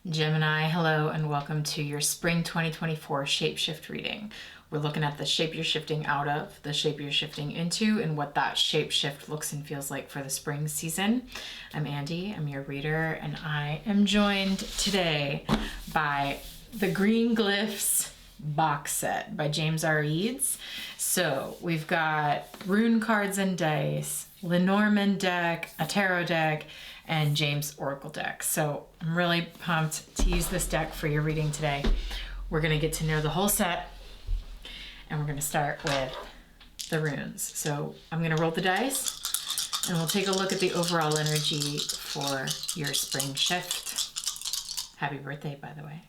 Gemini, hello, and welcome to your Spring 2024 Shapeshift reading. We're looking at the shape you're shifting out of, the shape you're shifting into, and what that shape shift looks and feels like for the spring season. I'm Andy, I'm your reader, and I am joined today by the Green Glyphs box set by James R. Eads. So we've got rune cards and dice, Lenormand deck, a tarot deck, and James Oracle deck. So I'm really pumped to use this deck for your reading today. We're going to get to know the whole set, and we're going to start with the runes. So I'm going to roll the dice, and we'll take a look at the overall energy for your spring shift. Happy birthday, by the way.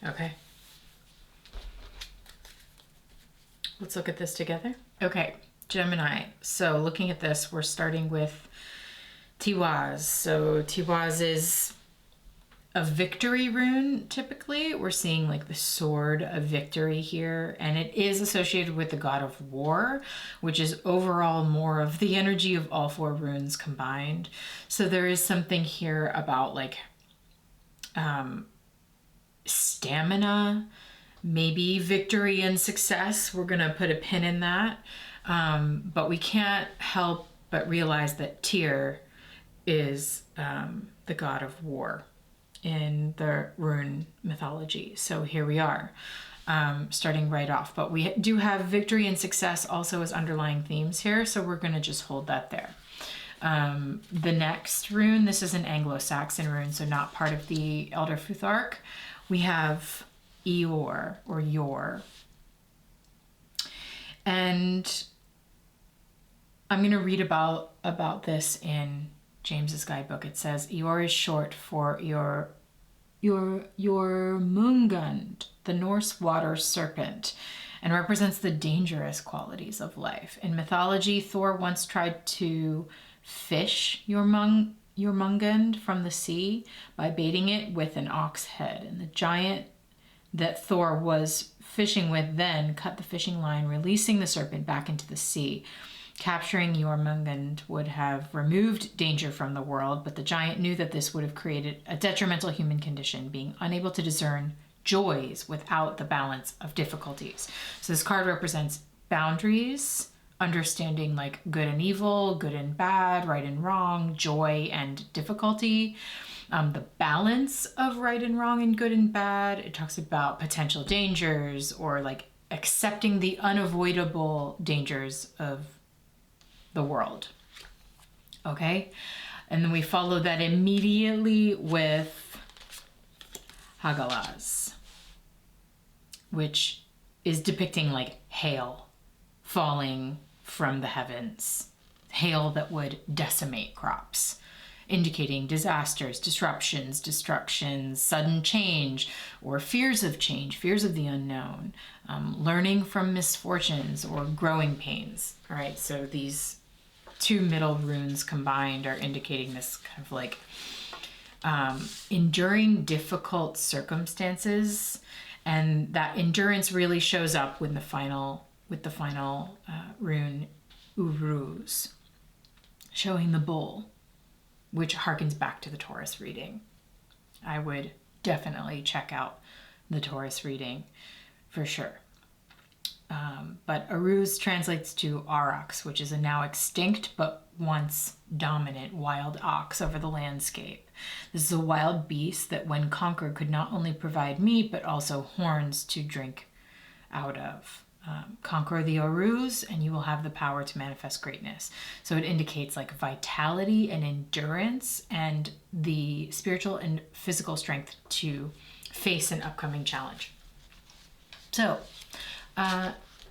Okay. Let's look at this together. Okay, Gemini. So looking at this, we're starting with Tiwaz. So Tiwaz is a victory rune, typically. We're seeing like the sword of victory here, and it is associated with the god of war, which is overall more of the energy of all four runes combined. So there is something here about like stamina, maybe victory and success. We're gonna put a pin in that, but we can't help but realize that Tyr is the god of war in the rune mythology. So here we are, starting right off, but we do have victory and success also as underlying themes here, so we're gonna just hold that there. The next rune, this is an Anglo-Saxon rune, so not part of the Elder Futhark. We have Eeyore, or Yor. And I'm going to read about this in James's guidebook. It says, Eeyore is short for Jormungand, the Norse water serpent, and represents the dangerous qualities of life. In mythology, Thor once tried to fish Jormungand from the sea by baiting it with an ox head, and the giant that Thor was fishing with then cut the fishing line, releasing the serpent back into the sea. Capturing Jormungand would have removed danger from the world, but the giant knew that this would have created a detrimental human condition, being unable to discern joys without the balance of difficulties. So this card represents boundaries, understanding like good and evil, good and bad, right and wrong, joy and difficulty, the balance of right and wrong and good and bad. It talks about potential dangers or like accepting the unavoidable dangers of the world. Okay, and then we follow that immediately with Hagalaz, which is depicting like hail falling from the heavens, hail that would decimate crops, indicating disasters, disruptions, destructions, sudden change, or fears of change, fears of the unknown, learning from misfortunes or growing pains. All right, so these two middle runes combined are indicating this kind of like enduring difficult circumstances, and that endurance really shows up with the final rune Uruz, showing the bull, which harkens back to the Taurus reading. I would definitely check out the Taurus reading for sure. But Uruz translates to aurochs, which is a now extinct but once dominant wild ox over the landscape. This is a wild beast that when conquered could not only provide meat but also horns to drink out of. Conquer the Uruz and you will have the power to manifest greatness. So it indicates like vitality and endurance and the spiritual and physical strength to face an upcoming challenge. So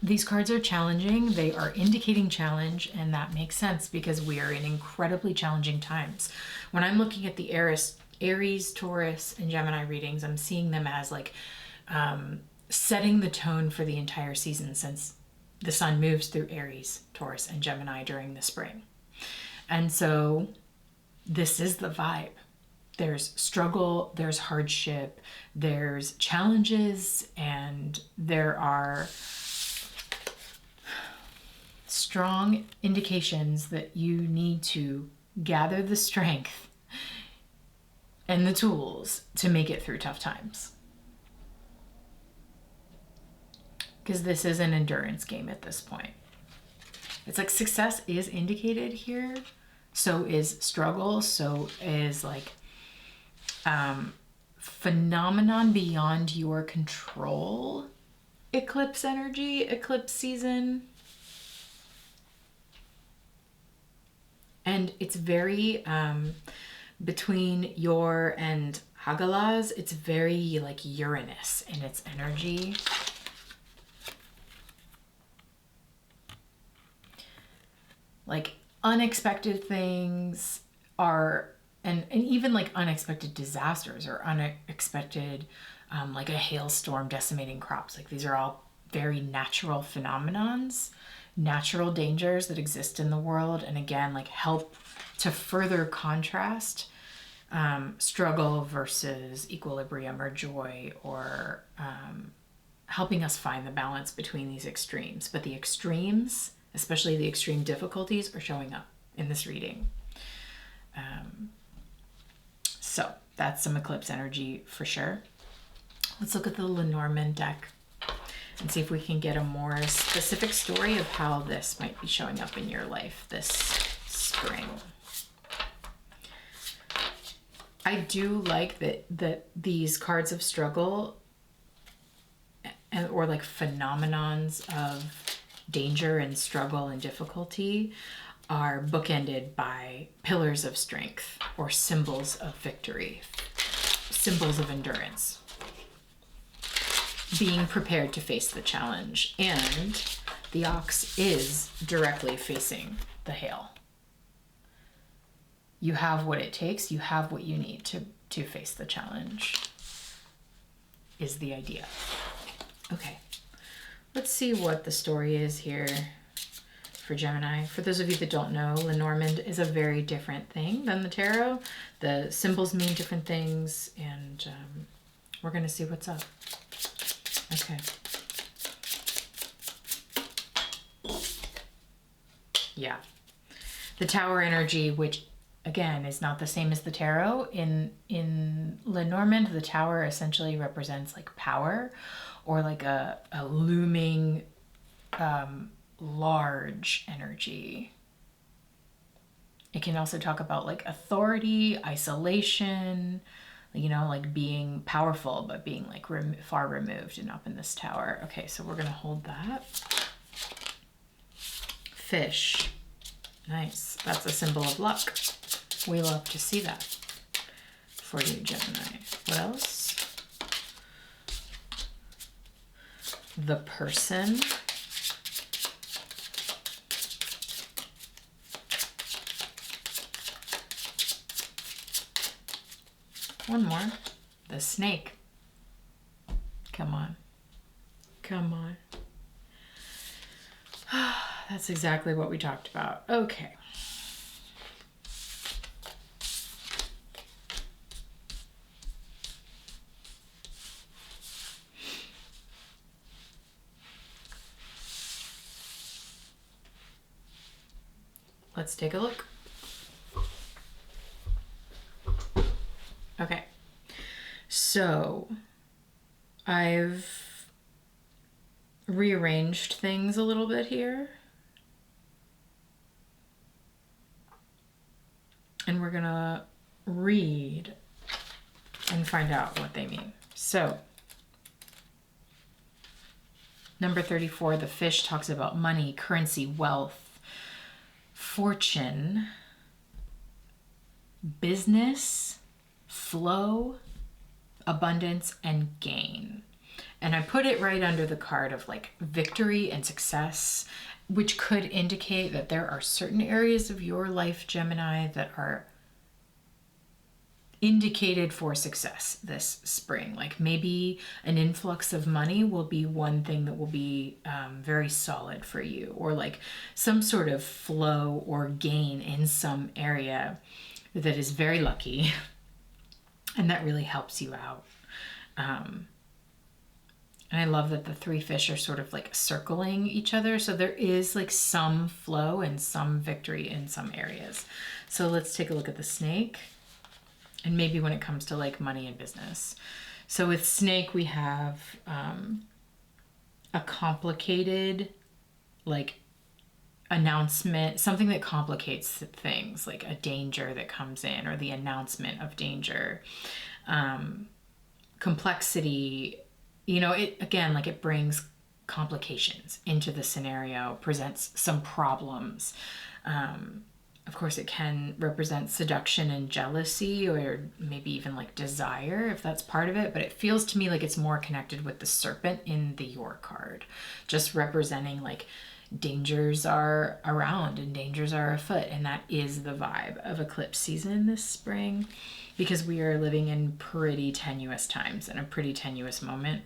these cards are challenging. They are indicating challenge, and that makes sense because we are in incredibly challenging times. When I'm looking at the Aries, Taurus, and Gemini readings, I'm seeing them as like setting the tone for the entire season, since the sun moves through Aries, Taurus, and Gemini during the spring. And so this is the vibe. there's struggle, there's hardship, there's challenges, and there are strong indications that you need to gather the strength and the tools to make it through tough times. Because this is an endurance game at this point. It's like success is indicated here. So is struggle. So is like phenomenon beyond your control. Eclipse energy, eclipse season. And it's very, between Yor and Hagalaz, it's very like Uranus in its energy. Like unexpected things are, and even like unexpected disasters or unexpected, like a hailstorm decimating crops. Like these are all very natural phenomenons, natural dangers that exist in the world. And again, like help to further contrast struggle versus equilibrium or joy, or helping us find the balance between these extremes. But the extremes, especially the extreme difficulties, are showing up in this reading. So that's some eclipse energy for sure. Let's look at the Lenormand deck and see if we can get a more specific story of how this might be showing up in your life this spring. I do like that these cards of struggle or like phenomenons of danger and struggle and difficulty are bookended by pillars of strength or symbols of victory, symbols of endurance, being prepared to face the challenge. And the ox is directly facing the hail. You have what it takes, you have what you need to face the challenge, is the idea. Okay, let's see what the story is here for Gemini. For those of you that don't know, Lenormand is a very different thing than the tarot. The symbols mean different things, and we're going to see what's up. Okay. Yeah. The Tower energy, which again is not the same as the tarot. In Lenormand, the Tower essentially represents like power, or like a looming large energy. It can also talk about like authority, isolation, you know, like being powerful but being like far removed and up in this tower. Okay, so we're gonna hold that. Fish. Nice. That's a symbol of luck. We love to see that for you, Gemini. What else? The Person. One more. The Snake. Come on. Come on. That's exactly what we talked about. Okay. Let's take a look. Okay. So I've rearranged things a little bit here. And we're gonna read and find out what they mean. So, number 34, the fish talks about money, currency, wealth, fortune, business, flow, abundance, and gain. And I put it right under the card of like victory and success, which could indicate that there are certain areas of your life, Gemini, that are indicated for success this spring. Like maybe an influx of money will be one thing that will be very solid for you, or like some sort of flow or gain in some area that is very lucky. And that really helps you out. And I love that the three fish are sort of like circling each other. So there is like some flow and some victory in some areas. So let's take a look at the snake. And maybe when it comes to like money and business. So with snake, we have a complicated like announcement, something that complicates things, like a danger that comes in or the announcement of danger. Complexity, you know, it again, like it brings complications into the scenario, presents some problems. Of course, it can represent seduction and jealousy, or maybe even like desire, if that's part of it. But it feels to me like it's more connected with the serpent in the Your card, just representing like dangers are around and dangers are afoot. And that is the vibe of eclipse season this spring, because we are living in pretty tenuous times and a pretty tenuous moment.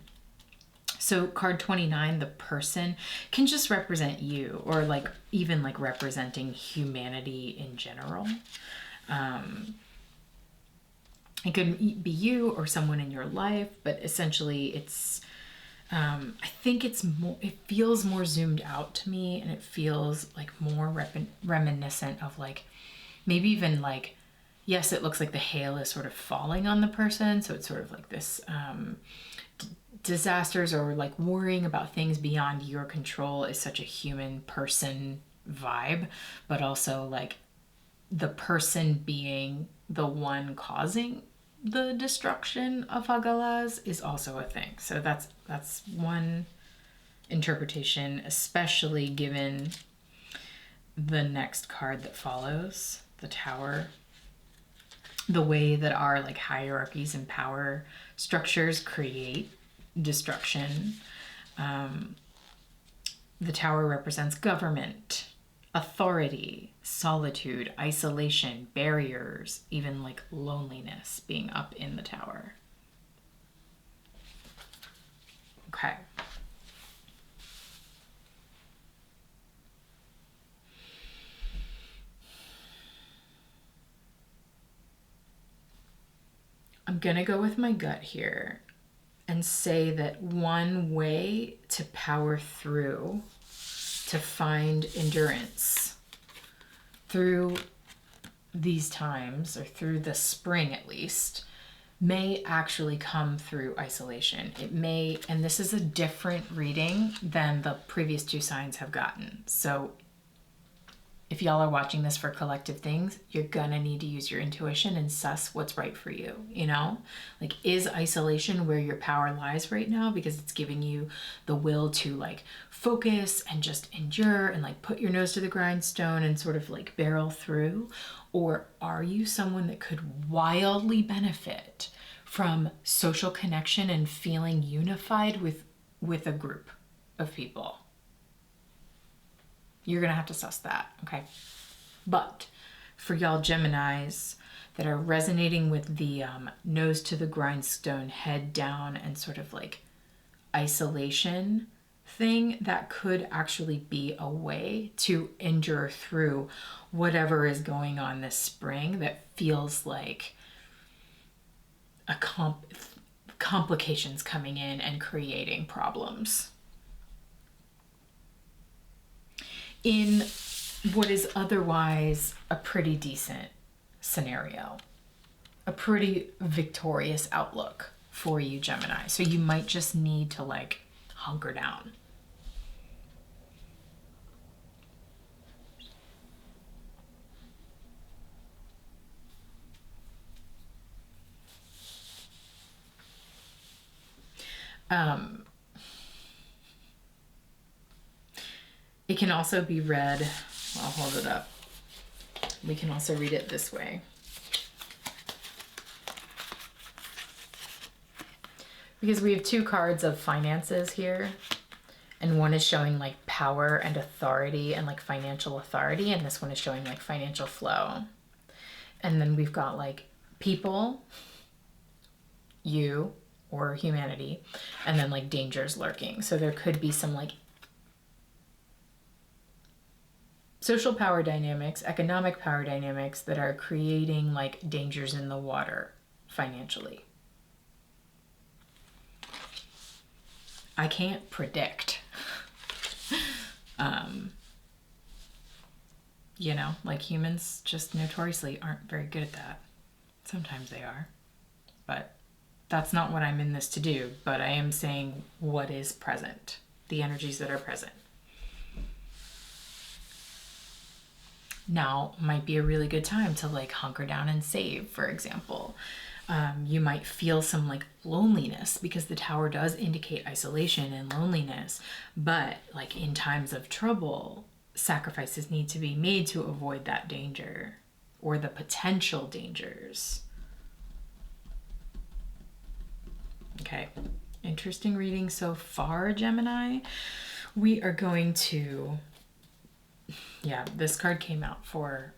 So card 29, the person, can just represent you, or like even like representing humanity in general. It could be you or someone in your life, but essentially it's, I think it's more, it feels more zoomed out to me, and it feels like more reminiscent of like, maybe even like, yes, it looks like the hail is sort of falling on the person. So it's sort of like this, disasters or like worrying about things beyond your control is such a human person vibe, but also like the person being the one causing the destruction of Hagalas is also a thing. So that's one interpretation, especially given the next card that follows, the Tower. The way that our like hierarchies and power structures create destruction. The Tower represents government, authority, solitude, isolation, barriers, even like loneliness being up in the Tower. Okay. I'm gonna go with my gut here and say that one way to power through, to find endurance through these times, or through the spring at least, may actually come through isolation. It may, and this is a different reading than the previous two signs have gotten. So if y'all are watching this for collective things, you're gonna need to use your intuition and suss what's right for you, you know? Like, is isolation where your power lies right now because it's giving you the will to like focus and just endure and like put your nose to the grindstone and sort of like barrel through? Or are you someone that could wildly benefit from social connection and feeling unified with a group of people? You're gonna have to suss that, okay? But for y'all Geminis that are resonating with the nose to the grindstone, head down, and sort of like isolation thing, that could actually be a way to endure through whatever is going on this spring that feels like a complications coming in and creating problems in what is otherwise a pretty decent scenario, a pretty victorious outlook for you, Gemini. So you might just need to like hunker down. It can also be read, I'll hold it up. We can also read it this way. Because we have two cards of finances here, and one is showing like power and authority and like financial authority, and this one is showing like financial flow. And then we've got like people, you or humanity, and then like dangers lurking. So there could be some like social power dynamics, economic power dynamics that are creating like dangers in the water financially. I can't predict. You know, like humans just notoriously aren't very good at that. Sometimes they are, but that's not what I'm in this to do. But I am saying what is present, the energies that are present. Now might be a really good time to like hunker down and save, for example. You might feel some like loneliness because the tower does indicate isolation and loneliness, but like in times of trouble, sacrifices need to be made to avoid that danger or the potential dangers. Okay, interesting reading so far, Gemini. We are going to, yeah, this card came out for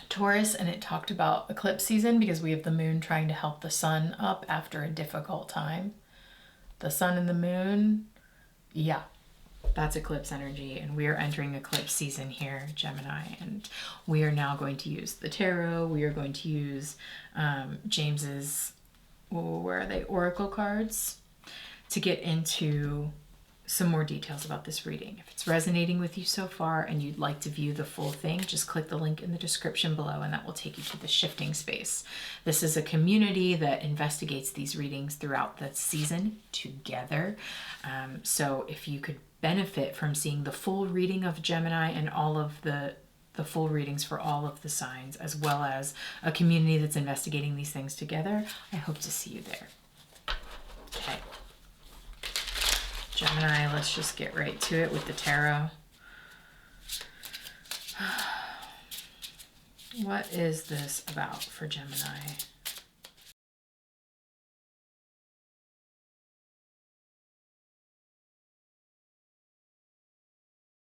Taurus, and it talked about eclipse season because we have the moon trying to help the sun up after a difficult time. The sun and the moon, yeah, that's eclipse energy, and we are entering eclipse season here, Gemini, and we are now going to use the tarot. We are going to use James's, where are they, oracle cards, to get into some more details about this reading. If it's resonating with you so far and you'd like to view the full thing, just click the link in the description below and that will take you to the shifting space. This is a community that investigates these readings throughout the season together. So if you could benefit from seeing the full reading of Gemini and all of the full readings for all of the signs, as well as a community that's investigating these things together, I hope to see you there. Okay. Gemini, let's just get right to it with the tarot. What is this about for Gemini?